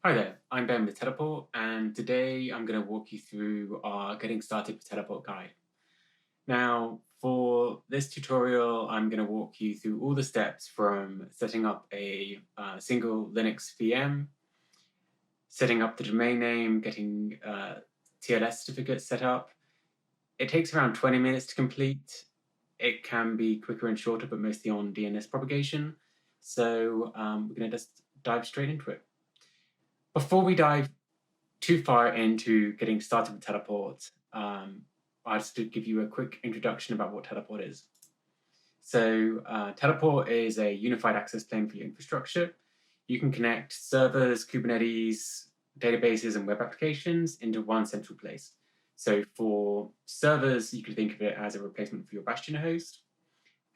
Hi there, I'm Ben with Teleport, and today I'm going to walk you through our Getting Started with Teleport guide. Now, for this tutorial, I'm going to walk you through all the steps from setting up a single Linux VM, setting up the domain name, getting TLS certificates set up. It takes around 20 minutes to complete. It can be quicker and shorter, but mostly on DNS propagation. So we're going to just dive straight into it. Before we dive too far into getting started with Teleport, I'll just give you a quick introduction about what Teleport is. So Teleport is a unified access plane for your infrastructure. You can connect servers, Kubernetes, databases, and web applications into one central place. So for servers, you can think of it as a replacement for your Bastion host.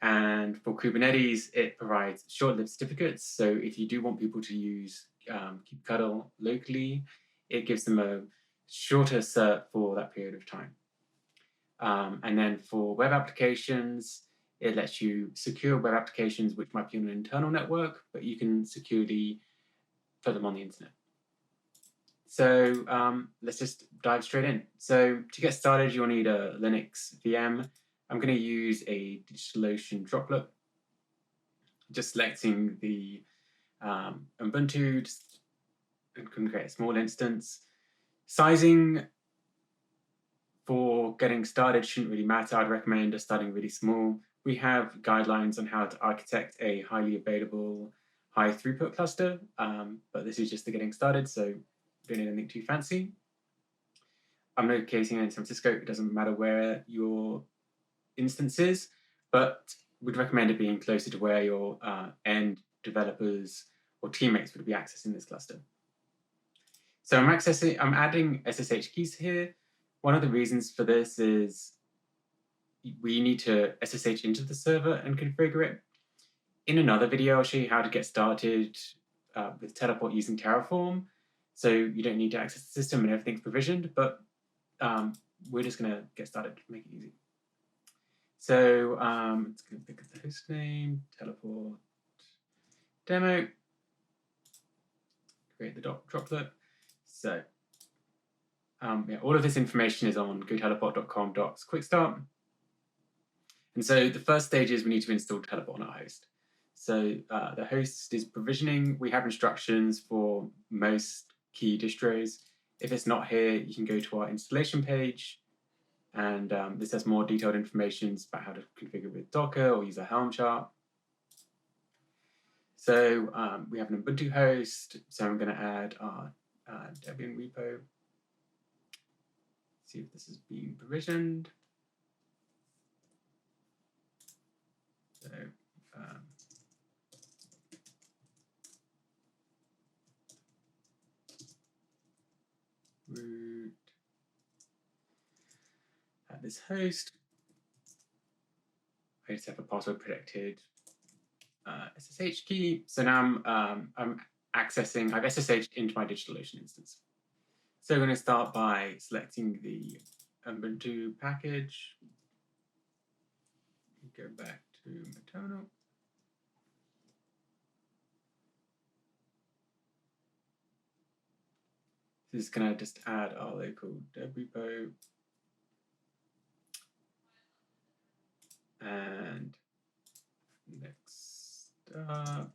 And for Kubernetes, it provides short-lived certificates. So if you do want people to use kubectl locally, it gives them a shorter cert for that period of time. And then for web applications, it lets you secure web applications which might be on an internal network, but you can securely put them on the internet. So let's just dive straight in. So to get started, you'll need a Linux VM. I'm going to use a DigitalOcean droplet. Just selecting the Ubuntu, and can create a small instance. Sizing for getting started shouldn't really matter. I'd recommend just starting really small. We have guidelines on how to architect a highly available, high throughput cluster, but this is just the getting started, so don't need anything too fancy. I'm locating in San Francisco. It doesn't matter where your instance is, but would recommend it being closer to where your end developers or teammates would be accessing this cluster. So I'm adding SSH keys here. One of the reasons for this is we need to SSH into the server and configure it. In another video, I'll show you how to get started with Teleport using Terraform. So you don't need to access the system and everything's provisioned, but we're just going to get started to make it easy. So it's going to pick up the host name, Teleport demo, create the droplet. So yeah, all of this information is on goteleport.com/quickstart. And so the first stage is we need to install Teleport on our host. So the host is provisioning. We have instructions for most key distros. If it's not here, you can go to our installation page. And this has more detailed information about how to configure with Docker or use a Helm chart. So we have an Ubuntu host. So I'm going to add our Debian repo. See if this is being provisioned. So root at this host. I just have a password protected SSH key. So now I'm accessing, I've SSH'd into my DigitalOcean instance. So we're going to start by selecting the Ubuntu package. Go back to my terminal. This is going to just add our local deb repo. And next up,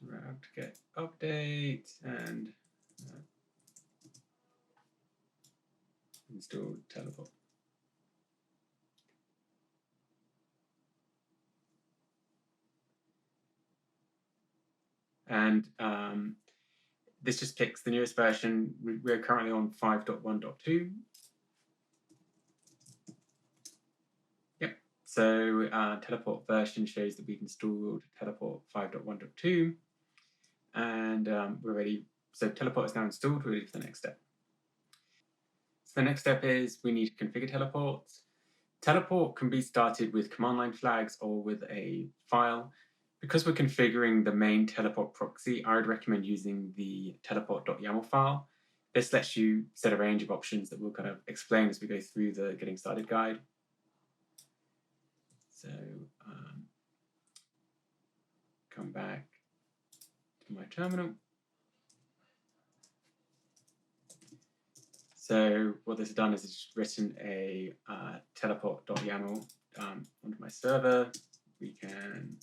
we're going to get update and install Teleport. And this just picks the newest version. We're currently on 5.1.2. Yep. So Teleport version shows that we've installed Teleport 5.1.2. And we're ready. So Teleport is now installed. We're ready for the next step. So the next step is we need to configure Teleport. Teleport can be started with command line flags or with a file. Because we're configuring the main Teleport proxy, I would recommend using the teleport.yaml file. This lets you set a range of options that we'll kind of explain as we go through the getting started guide. So come back to my terminal. So what this has done is it's written a teleport.yaml onto my server. We can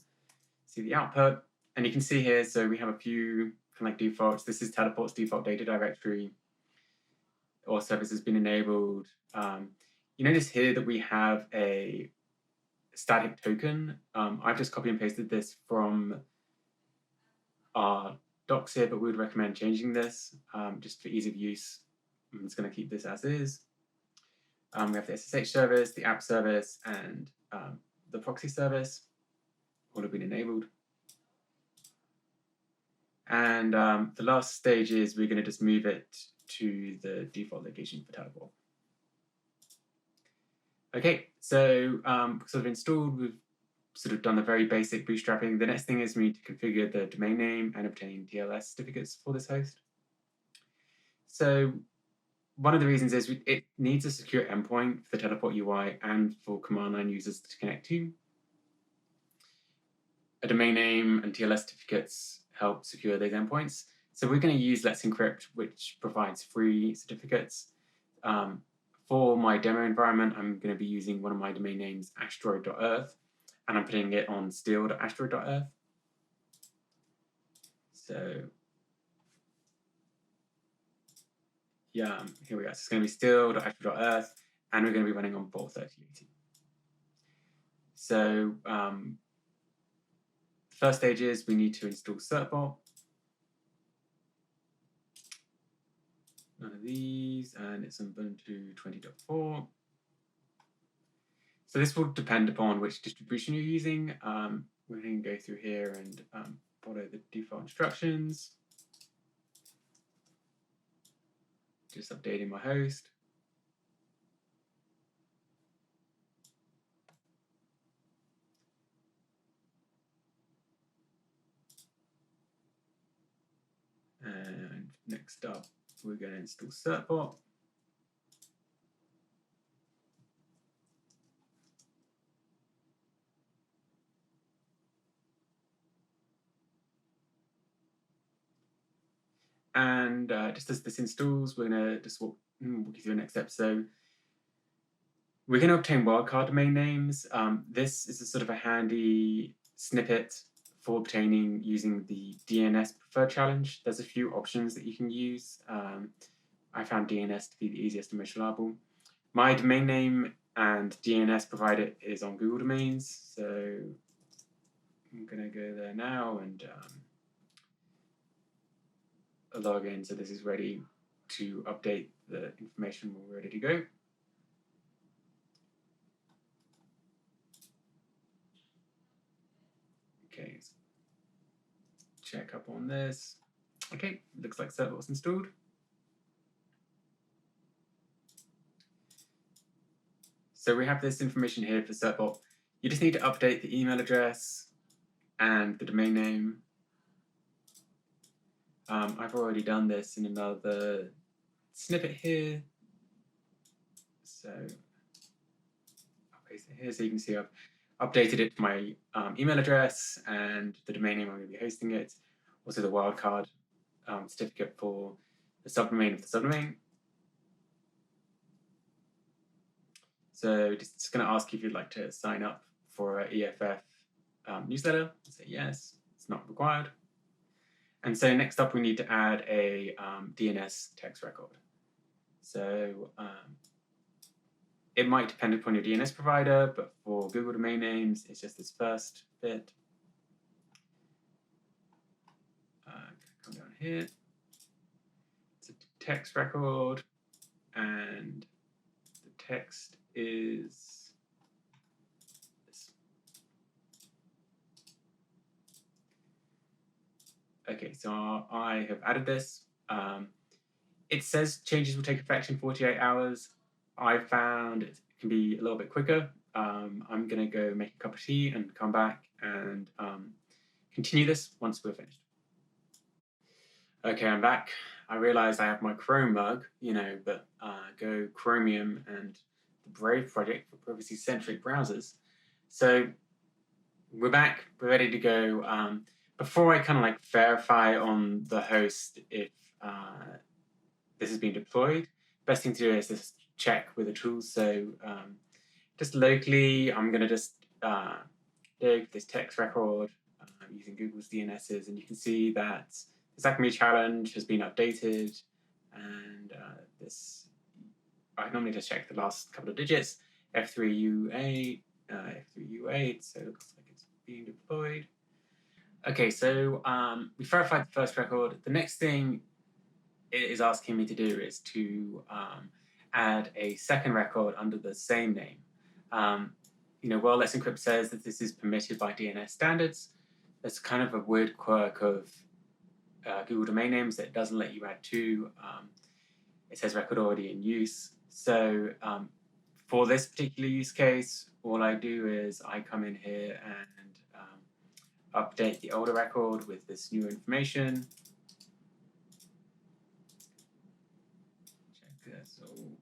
see the output, and you can see here, so we have a few kind of like defaults. This is teleport's default data directory. All service has been enabled. You notice here that we have a static token. I've just copy and pasted this from our docs here, but we would recommend changing this just for ease of use. I'm just going to keep this as is. We have the SSH service, the app service, and the proxy service. All have been enabled. And the last stage is we're going to just move it to the default location for teleport. Okay, so sort of installed, we've sort of done the very basic bootstrapping. The next thing is we need to configure the domain name and obtain TLS certificates for this host. So one of the reasons is it needs a secure endpoint for the teleport UI and for command line users to connect to. A domain name and TLS certificates help secure those endpoints. So we're going to use Let's Encrypt, which provides free certificates. For my demo environment, I'm going to be using one of my domain names, asteroid.earth, and I'm putting it on steel.asteroid.earth. So yeah, here we go. So it's going to be steel.asteroid.earth, and we're going to be running on port 3080. So the first stage is we need to install certbot. None of these, and it's Ubuntu 20.4. So this will depend upon which distribution you're using. We're going to go through here and follow the default instructions. Just updating my host. And next up, we're going to install certbot. And just as this installs, we're going to just walk you through the next step. So we're going to obtain wildcard domain names. This is a sort of a handy snippet for obtaining using the DNS preferred challenge. There's a few options that you can use. I found DNS to be the easiest and most reliable. My domain name and DNS provider is on Google Domains, so I'm going to go there now and log in. So this is ready to update the information when we're ready to go. Okay, so check up on this. Okay, looks like certbot's installed. So we have this information here for certbot. You just need to update the email address and the domain name. I've already done this in another snippet here. So I'll paste it here so you can see I've updated it to my email address and the domain name I'm going to be hosting it. Also the wildcard certificate for the subdomain of the subdomain. So just going to ask you if you'd like to sign up for an EFF newsletter. Say yes, it's not required. And so next up, we need to add a DNS text record. So it might depend upon your DNS provider, but for Google domain names, it's just this first bit. Come down here. It's a text record, and the text is this. Okay, so I have added this. It says changes will take effect in 48 hours. I found it can be a little bit quicker. I'm going to go make a cup of tea and come back and continue this once we're finished. Okay, I'm back. I realized I have my Chrome mug, but Go Chromium and the Brave project for privacy-centric browsers. So we're back, we're ready to go. before I kind of like verify on the host if this has been deployed, best thing to do is just check with the tool. So just locally, I'm going to just dig this text record using Google's DNSs, and you can see that this Acme challenge has been updated, and I normally just check the last couple of digits, F3U8, F3U8, so it looks like it's being deployed. Okay, so we verified the first record. The next thing it is asking me to do is to add a second record under the same name. While Let's Encrypt says that this is permitted by DNS standards, there's kind of a weird quirk of Google domain names that doesn't let you add two. It says record already in use. So for this particular use case, all I do is I come in here and update the older record with this new information. Check this. Oh,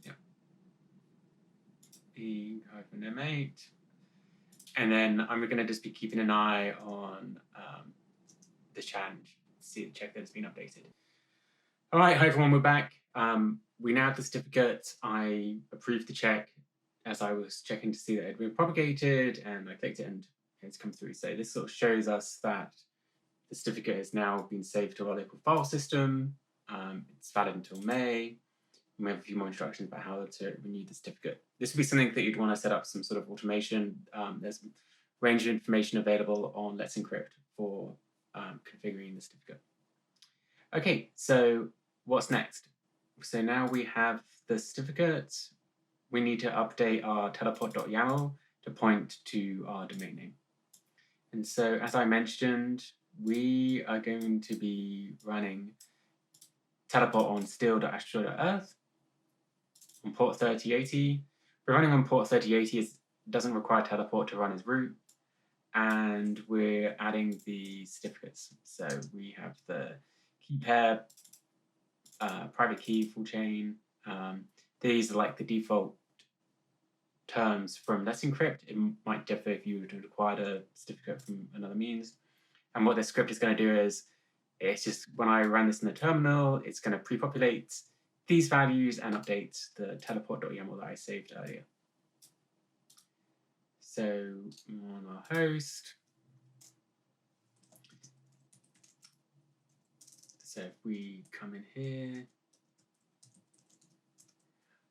yeah. E-M8. And then I'm going to just be keeping an eye on the challenge, check that it's been updated. All right, hi everyone, we're back. We now have the certificate. I approved the check as I was checking to see that it had been propagated, and I clicked it and it's come through. So this sort of shows us that the certificate has now been saved to our local file system. It's valid until May. We have a few more instructions about how to renew the certificate. This would be something that you'd want to set up some sort of automation. There's a range of information available on Let's Encrypt for configuring the certificate. Okay, so what's next? So now we have the certificate. We need to update our teleport.yaml to point to our domain name. And so, as I mentioned, we are going to be running teleport on steel.astro.earth on port 3080. We're running on port 3080, it doesn't require teleport to run as root, and we're adding the certificates. So we have the key pair, private key, full chain. These are like the default terms from Let's Encrypt. It might differ if you were to acquire a certificate from another means. And what this script is going to do is, it's just when I run this in the terminal, it's going to pre-populate these values and update the teleport.yaml that I saved earlier. So on our host, so if we come in here,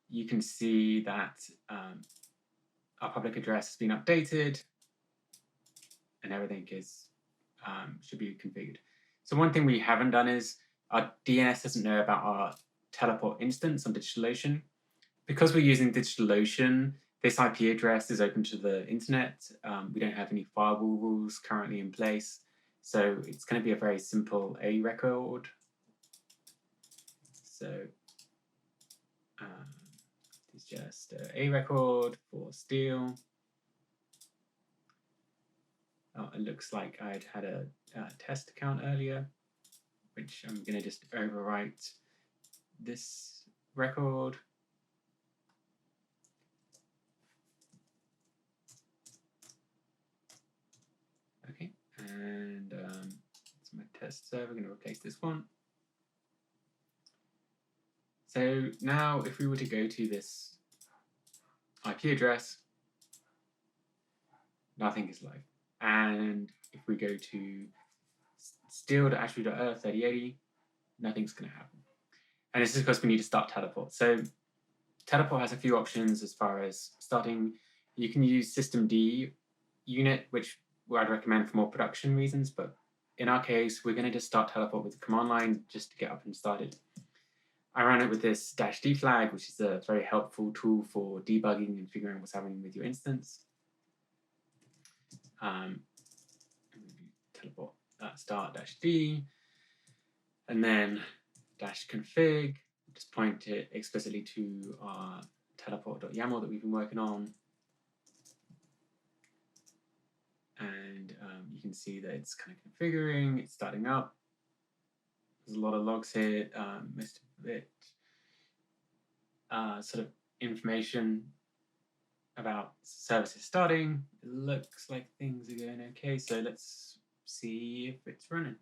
you can see that our public address has been updated and everything is should be configured. So one thing we haven't done is our DNS doesn't know about our teleport instance on DigitalOcean. Because we're using DigitalOcean, this IP address is open to the internet. We don't have any firewall rules currently in place. So it's going to be a very simple A record. So it's just A record for steel. Oh, it looks like I'd had a test account earlier, which I'm going to just overwrite this record. Okay, and it's my test server. I'm going to replace this one. So now if we were to go to this IP address, nothing is live. And if we go to steel.astro.earth 3080, nothing's going to happen. And this is because we need to start teleport. So teleport has a few options as far as starting. You can use systemd unit, which I'd recommend for more production reasons, but in our case, we're going to just start teleport with the command line just to get up and started. I ran it with this -d flag, which is a very helpful tool for debugging and figuring out what's happening with your instance. Teleport start -d, and then -config, just point it explicitly to our teleport.yaml that we've been working on. And you can see that it's kind of configuring, it's starting up. There's a lot of logs here, most of it sort of information about services starting. It looks like things are going okay, so let's see if it's running.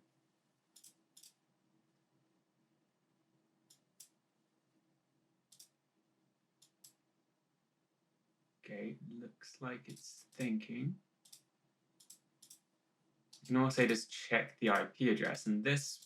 Okay, looks like it's thinking. You can also just check the IP address, and this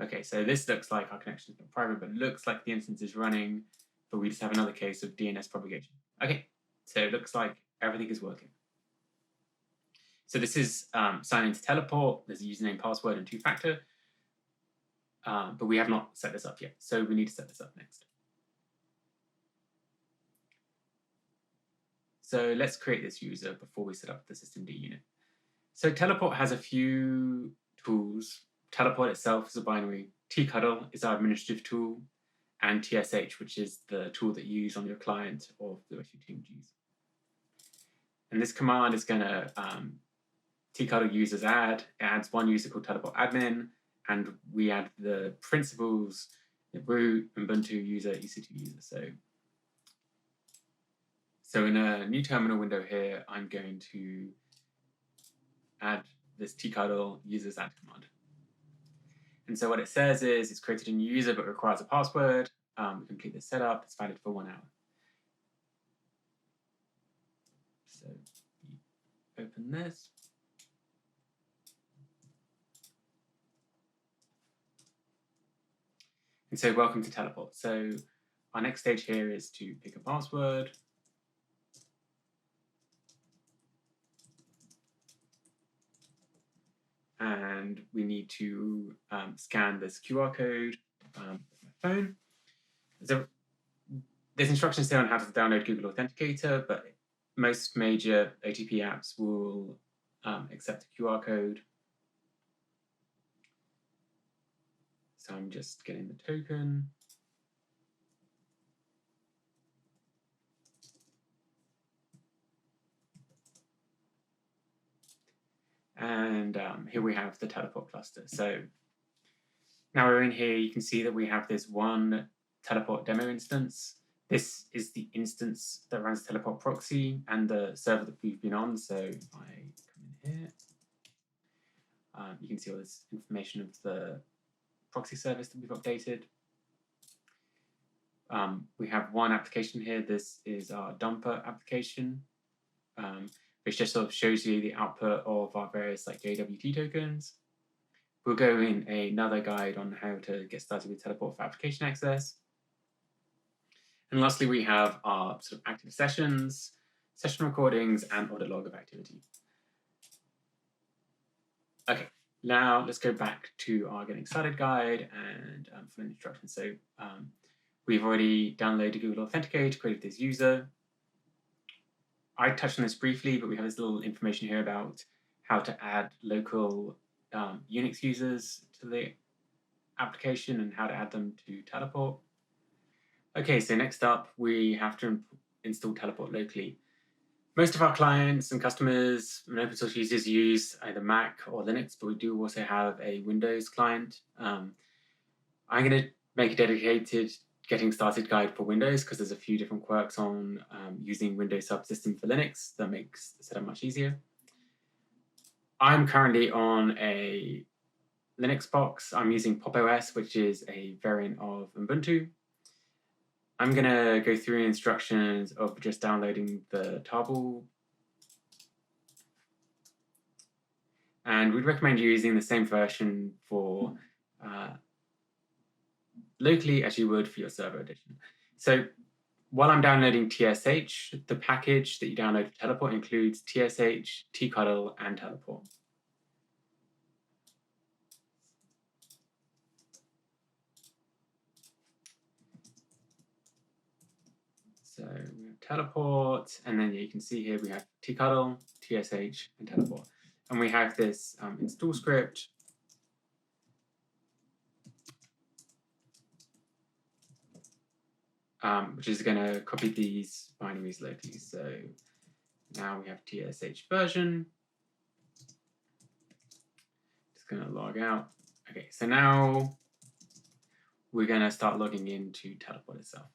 okay, so this looks like our connection is not private, but looks like the instance is running, but we just have another case of DNS propagation. Okay, so it looks like everything is working. So this is signing to teleport. There's a username, password, and two-factor, but we have not set this up yet. So we need to set this up next. So let's create this user before we set up the systemd unit. So teleport has a few tools. Teleport itself is a binary. tcuddle is our administrative tool, and tsh, which is the tool that you use on your client or the rest of your team would use. And this command is going to tcuddle users add. It adds one user called teleport admin, and we add the principals, the root, Ubuntu user, EC2 user. So in a new terminal window here, I'm going to add this tcuddle users add command. And so what it says is it's created a new user but requires a password. We complete the setup. It's valid for 1 hour. So open this. And so welcome to teleport. So our next stage here is to pick a password. And we need to scan this QR code with my phone. So there's instructions there on how to download Google Authenticator, but most major OTP apps will accept a QR code. So I'm just getting the token. And here we have the teleport cluster. So now we're in here, you can see that we have this one teleport demo instance. This is the instance that runs teleport proxy and the server that we've been on. So if I come in here, you can see all this information of the proxy service that we've updated. We have one application here. This is our dumper application, which just sort of shows you the output of our various like JWT tokens. We'll go in another guide on how to get started with teleport for application access. And lastly, we have our sort of active sessions, session recordings, and audit log of activity. Okay, now let's go back to our getting started guide and follow instructions. So we've already downloaded Google Authenticator, created this user. I touched on this briefly, but we have this little information here about how to add local Unix users to the application and how to add them to teleport. Okay, so next up, we have to install teleport locally. Most of our clients and customers and open source users use either Mac or Linux, but we do also have a Windows client. I'm going to make a dedicated getting started guide for Windows because there's a few different quirks on using Windows subsystem for Linux that makes the setup much easier. I'm currently on a Linux box. I'm using Pop! OS, which is a variant of Ubuntu. I'm going to go through instructions of just downloading the tarball. And we'd recommend using the same version for locally as you would for your server edition. So while I'm downloading TSH, the package that you download for teleport includes TSH, tcuddle, and teleport. So we have teleport, and then you can see here we have tcuddle, TSH, and teleport. And we have this install script. Which is going to copy these binaries locally. So now we have TSH version. Just going to log out. Okay, so now we're going to start logging into Teleport itself.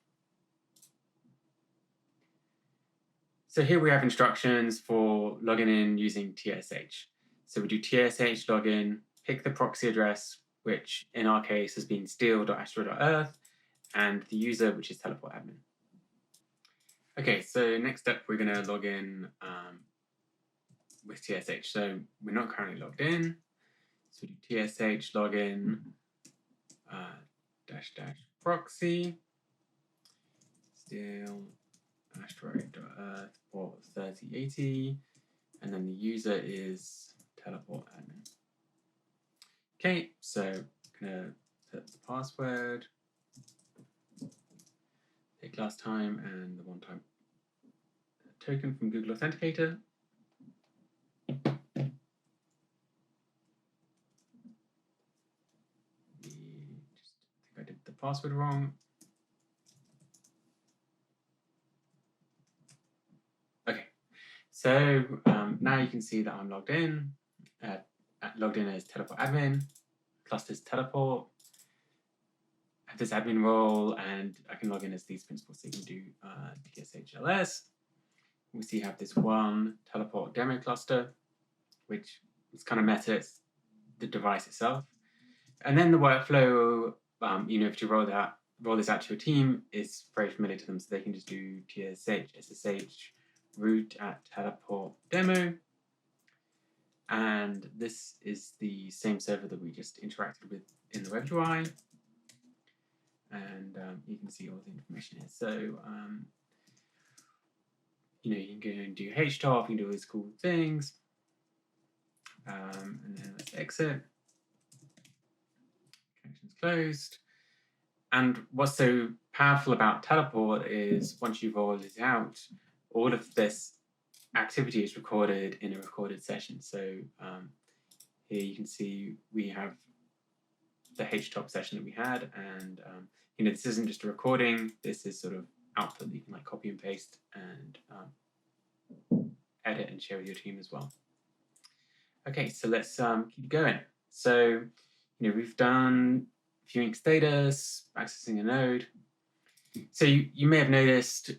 So here we have instructions for logging in using TSH. So we do TSH login, pick the proxy address, which in our case has been steal.astro.earth, and the user, which is teleport admin. Okay, so next step, we're going to log in with TSH. So we're not currently logged in. So we do TSH login -- proxy steal asteroid.earth port 3080, and then the user is teleport admin. Okay, so I'm gonna put the password, pick last time, and the one-time token from Google Authenticator. I think I did the password wrong. Okay, so now you can see that I'm logged in. Logged in as teleport admin, clusters teleport. I have this admin role, and I can log in as these principals. So you can do TSHLS. We see you have this one teleport demo cluster, which is kind of meta, it's the device itself. And then the workflow, if you roll this out to your team, is very familiar to them. So they can just do TSH, SSH, root at teleport demo. And this is the same server that we just interacted with in the web UI. And you can see all the information here. So, you can go and do HTOP, you can do all these cool things. And then let's exit. Connection's closed. And what's so powerful about Teleport is once you've rolled it out, all of this activity is recorded in a recorded session. So here you can see we have the HTOP session that we had, and this isn't just a recording. This is sort of output that you can like copy and paste and edit and share with your team as well. Okay, so let's keep going. So we've done viewing status, accessing a node. So you may have noticed,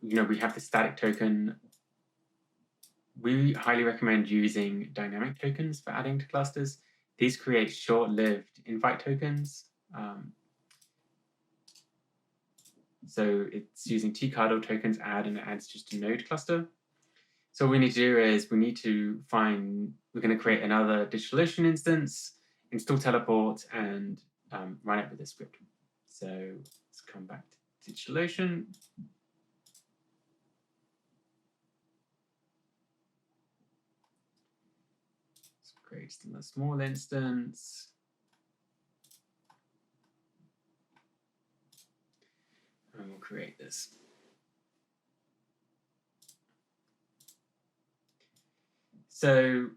we have the static token. We highly recommend using dynamic tokens for adding to clusters. These create short-lived invite tokens. So it's using tcardle tokens add, and it adds just a node cluster. So what we need to do is we're going to create another DigitalOcean instance, install teleport, and run it with this script. So let's come back to DigitalOcean. Let's create a small instance. And we'll create this. So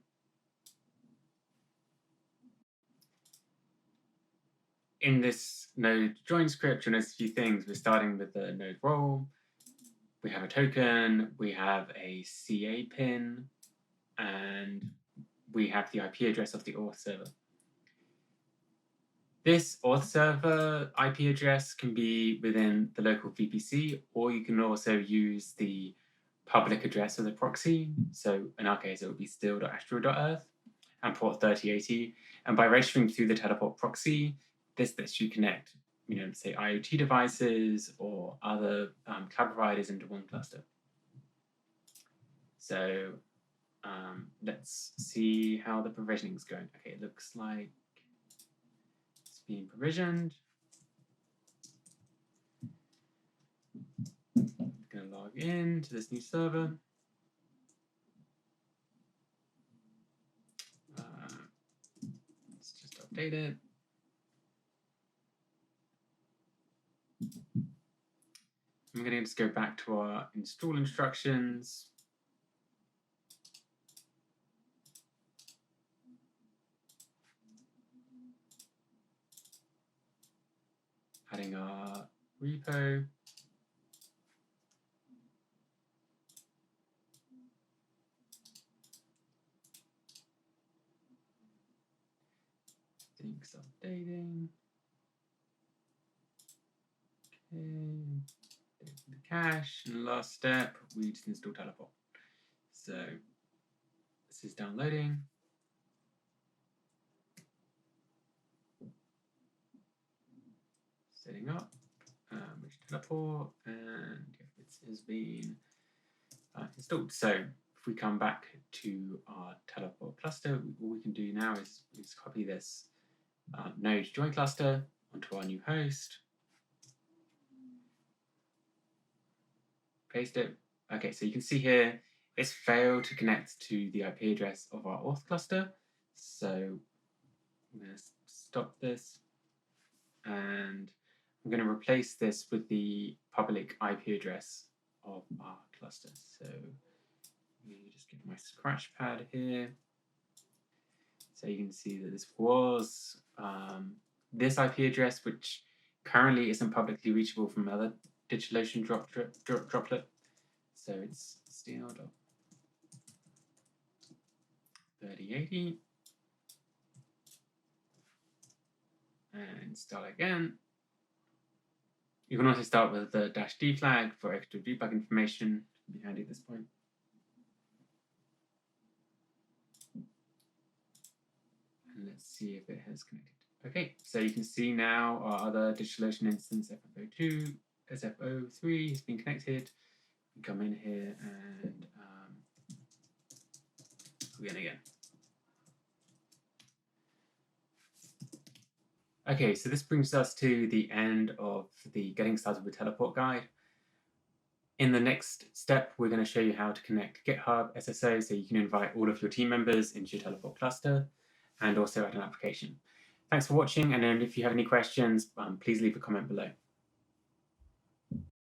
in this node join script, you'll notice a few things. We're starting with the node role. We have a token, we have a CA pin, and we have the IP address of the auth server. This auth server IP address can be within the local VPC, or you can also use the public address of the proxy. So in our case, it would be steal.astro.earth and port 3080. And by registering through the teleport proxy, this lets you connect, say IoT devices or other cloud providers into one cluster. So let's see how the provisioning is going. Okay, it looks like it's being provisioned. I'm going to log in to this new server. Let's just update it. I'm going to just go back to our install instructions. Adding our repo. Things updating. And the cache. And the last step, we just install Teleport. So this is downloading. Setting up, which Teleport, and it has been installed. So if we come back to our Teleport cluster, all we can do now is copy this node join cluster onto our new host, paste it. Okay, so you can see here it's failed to connect to the IP address of our auth cluster. So I'm going to stop this, and I'm going to replace this with the public IP address of our cluster. So let me just get my scratch pad here. So you can see that this was this IP address, which currently isn't publicly reachable from other DigitalOcean droplet. So it's stl.3080 and install again. You can also start with the -d flag for extra debug information. It'll be handy at this point. And let's see if it has connected. Okay, so you can see now our other DigitalOcean instance, FFO2, SFO3 has been connected. We come in here and begin again. Okay, so this brings us to the end of the Getting Started with Teleport guide. In the next step, we're going to show you how to connect GitHub SSO so you can invite all of your team members into your Teleport cluster and also add an application. Thanks for watching, and if you have any questions, please leave a comment below.